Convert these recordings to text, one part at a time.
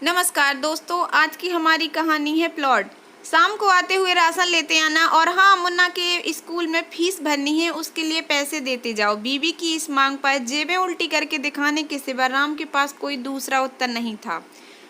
नमस्कार दोस्तों, आज की हमारी कहानी है प्लॉट। शाम को आते हुए राशन लेते आना और हाँ, मुन्ना के स्कूल में फीस भरनी है, उसके लिए पैसे देते जाओ। बीवी की इस मांग पर जेबें उल्टी करके दिखाने के सिवा राम के पास कोई दूसरा उत्तर नहीं था।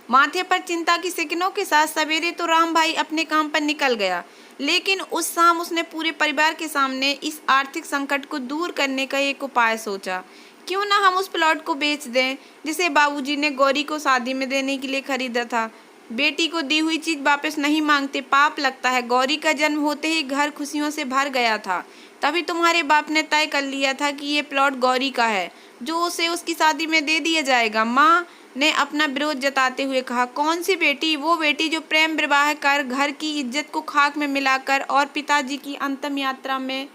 माथे पर चिंता की सिकनों के साथ सवेरे तो राम भाई अपने काम पर निकल गया, लेकिन उस शाम उसने पूरे परिवार के सामने इस आर्थिक संकट को दूर करने का एक उपाय सोचा। क्यों ना हम उस प्लॉट को बेच दें जिसे बाबूजी ने गौरी को शादी में देने के लिए खरीदा था। बेटी को दी हुई चीज वापस नहीं मांगते, पाप लगता है। गौरी का जन्म होते ही घर खुशियों से भर गया था। तभी तुम्हारे बाप ने तय कर लिया था कि ये प्लॉट गौरी का है, जो उसे उसकी शादी में दे दिया जाएगा। माँ ने अपना विरोध जताते हुए कहा, कौन सी बेटी? वो बेटी जो प्रेम विवाह कर घर की इज्जत को खाक में मिलाकर और पिताजी की अंतिम यात्रा में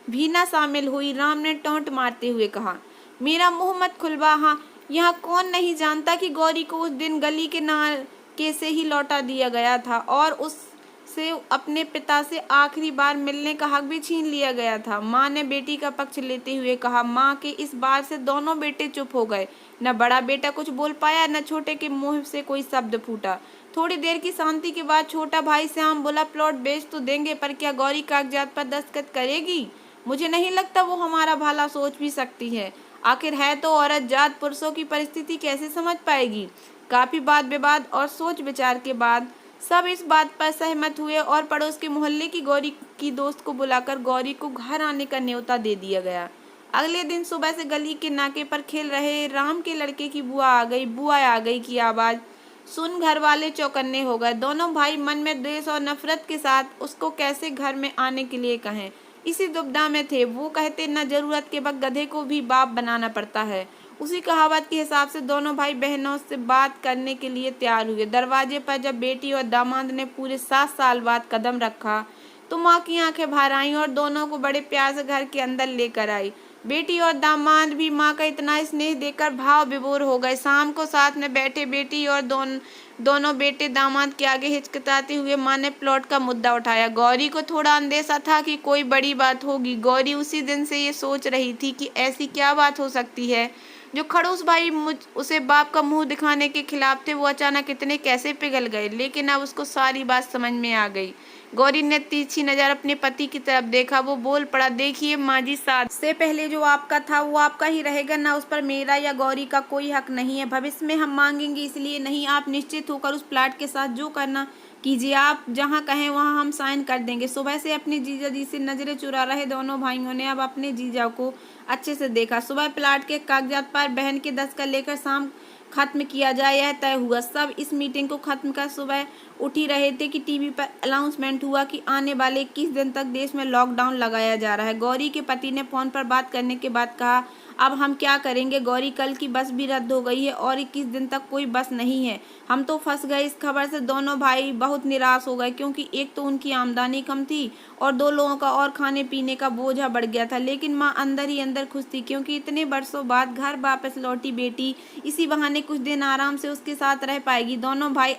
भी न शामिल हुई। राम ने टोंट मारते हुए कहा, मेरा मुंह मत खुलवा। हाँ, यहाँ कौन नहीं जानता कि गौरी को उस दिन गली के नाके से ही लौटा दिया गया था और उससे अपने पिता से आखिरी बार मिलने का हक भी छीन लिया गया था। माँ ने बेटी का पक्ष लेते हुए कहा। माँ के इस बात से दोनों बेटे चुप हो गए। न बड़ा बेटा कुछ बोल पाया, न छोटे के मुंह से कोई शब्द फूटा। थोड़ी देर की शांति के बाद छोटा भाई श्याम बोला, प्लॉट बेच तो देंगे, पर क्या गौरी कागजात पर दस्तखत करेगी? मुझे नहीं लगता वो हमारा भला सोच भी सकती है। आखिर है तो औरत जात, पुरुषों की परिस्थिति कैसे समझ पाएगी? काफी वाद विवाद और सोच विचार के बाद सब इस बात पर सहमत हुए और पड़ोस के मोहल्ले की गौरी की दोस्त को बुलाकर गौरी को घर आने का न्योता दे दिया गया। अगले दिन सुबह से गली के नाके पर खेल रहे राम के लड़के की बुआ आ गई की आवाज सुन घर वाले चौकन्ने हो गए। दोनों भाई मन में द्वेष और नफरत के साथ उसको कैसे घर में आने के लिए कहें, इसी दुविधा में थे। वो कहते, न जरूरत के वक्त गधे को भी बाप बनाना पड़ता है। उसी कहावत के हिसाब से दोनों भाई बहनों से बात करने के लिए तैयार हुए। दरवाजे पर जब बेटी और दामाद ने पूरे 7 साल बाद कदम रखा तो माँ की आंखें भर आईं और दोनों को बड़े प्यार से घर के अंदर लेकर आई। बेटी और दामाद भी माँ का इतना स्नेह देकर भाव विभोर हो गए। शाम को साथ में बैठे बेटी और दोनों बेटे दामाद के आगे हिचकिचाते हुए माँ ने प्लॉट का मुद्दा उठाया। गौरी को थोड़ा अंदेशा था कि कोई बड़ी बात होगी। गौरी उसी दिन से ये सोच रही थी कि ऐसी क्या बात हो सकती है जो खड़ूस भाई उसे बाप का मुंह दिखाने के खिलाफ थे, वो अचानक इतने कैसे पिघल गए। लेकिन अब उसको सारी बात समझ में आ गई। गौरी ने तिरछी नजर अपने पति की तरफ देखा। वो बोल पड़ा, देखिए माँ जी, शादी से पहले जो आपका था वो आपका ही रहेगा, ना उस पर मेरा या गौरी का कोई हक नहीं है। भविष्य में हम मांगेंगे, इसलिए नहीं। आप निश्चित होकर उस प्लाट के साथ जो करना कीजिए, आप जहाँ कहें वहाँ हम साइन कर देंगे। सुबह से अपने जीजा जी से नजरें चुरा रहे दोनों भाइयों ने अब अपने जीजा को अच्छे से देखा। सुबह प्लाट के कागजात पर बहन के दस्तखत लेकर शाम खत्म किया जाए, यह तय हुआ। सब इस मीटिंग को खत्म कर सुबह उठ ही रहे थे कि टीवी पर अनाउंसमेंट हुआ कि आने वाले 21 दिन तक देश में लॉकडाउन लगाया जा रहा है। गौरी के पति ने फोन पर बात करने के बाद कहा, अब हम क्या करेंगे गौरी? कल की बस भी रद्द हो गई है और 21 दिन तक कोई बस नहीं है। हम तो फंस गए। इस खबर से दोनों भाई बहुत निराश हो गए, क्योंकि एक तो उनकी आमदनी कम थी और 2 लोगों का और खाने पीने का बोझा बढ़ गया था। लेकिन माँ अंदर ही अंदर खुश थी, क्योंकि इतने वर्षों बाद घर वापस लौटी बेटी इसी बहाने कुछ दिन आराम से उसके साथ रह पाएगी। दोनों भाई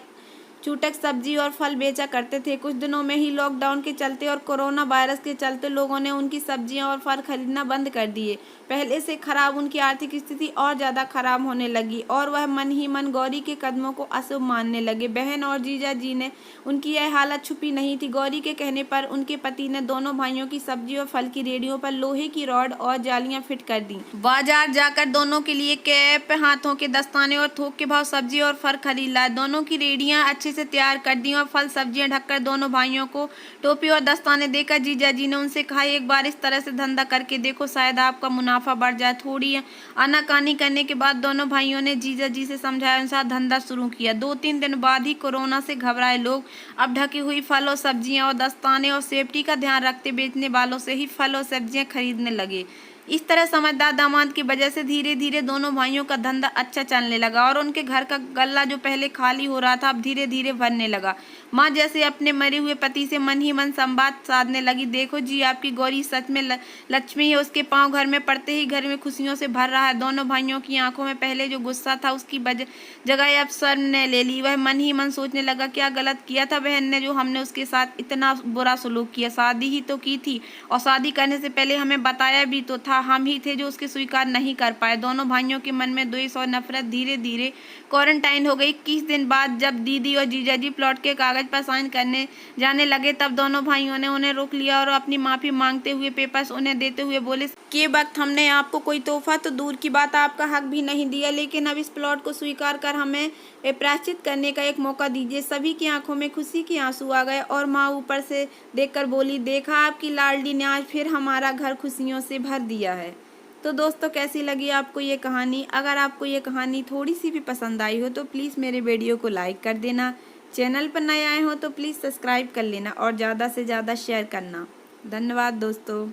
छूटक सब्जी और फल बेचा करते थे। कुछ दिनों में ही लॉकडाउन के चलते और कोरोना वायरस के चलते लोगों ने उनकी सब्जियां और फल खरीदना बंद कर दिए। पहले से खराब उनकी आर्थिक स्थिति और ज्यादा खराब होने लगी और वह मन ही मन गौरी के कदमों को अशुभ मानने लगे। बहन और जीजा जी ने उनकी यह हालत छुपी नहीं थी। गौरी के कहने पर उनके पति ने दोनों भाइयों की सब्जी और फल की रेडियो पर लोहे की रॉड और जालियां फिट कर दी। बाजार जाकर दोनों के लिए कैप, हाथों के दस्ताने और थोक के भाव सब्जी और फल खरीद लाए। दोनों की रेडियां अच्छे से तैयार कर दी और फल सब्जियां ढककर दोनों भाइयों को टोपी और दस्ताने देकर जीजा जी ने उनसे कहा, एक बार इस तरह से धंधा करके देखो, शायद आपका मुनाफा बढ़ जाए। थोड़ी आनाकानी करने के बाद दोनों भाइयों ने जीजा जी से समझाया अनुसार धंधा शुरू किया। 2-3 दिन बाद ही कोरोना से घबराए लोग अब ढकी हुई फल और सब्जियां और दस्ताने और सेफ्टी का ध्यान रखते बेचने वालों से ही फल और सब्जियां खरीदने लगे। इस तरह समझदार दामाद की वजह से धीरे धीरे दोनों भाइयों का धंधा अच्छा चलने लगा और उनके घर का गल्ला जो पहले खाली हो रहा था अब धीरे धीरे भरने लगा। माँ जैसे अपने मरे हुए पति से मन ही मन संवाद साधने लगी, देखो जी, आपकी गौरी सच में लक्ष्मी है। उसके पांव घर में पड़ते ही घर में खुशियों से भर रहा है। दोनों भाइयों की आंखों में पहले जो गुस्सा था उसकी जगह अब शर्म ने ले ली। वह मन ही मन सोचने लगा, क्या गलत किया था बहन ने जो हमने उसके साथ इतना बुरा सलूक किया। शादी ही तो की थी और शादी करने से पहले हमें बताया भी तो था। हम ही थे जो उसके स्वीकार नहीं कर पाए। दोनों भाइयों के मन में द्वेष और नफरत धीरे धीरे क्वारंटाइन हो गई। 21 दिन बाद जब दीदी और जीजाजी प्लॉट के कागज पर साइन करने जाने लगे तब दोनों भाइयों ने उन्हें रोक लिया और अपनी माफी मांगते हुए पेपर्स उन्हें देते हुए बोले कि वक्त हमने आपको कोई तोहफा तो दूर की बात आपका हक भी नहीं दिया, लेकिन अब इस प्लॉट को स्वीकार कर हमें प्रायश्चित करने का एक मौका दीजिए। सभी की आंखों में खुशी के आंसू आ गए और माँ ऊपर से देखकर बोली, देखा आपकी लाडली ने आज फिर हमारा घर खुशियों से भर दिया है। तो दोस्तों, कैसी लगी आपको ये कहानी? अगर आपको ये कहानी थोड़ी सी भी पसंद आई हो तो प्लीज़ मेरे वीडियो को लाइक कर देना। चैनल पर नए आए हो तो प्लीज़ सब्सक्राइब कर लेना और ज़्यादा से ज़्यादा शेयर करना। धन्यवाद दोस्तों।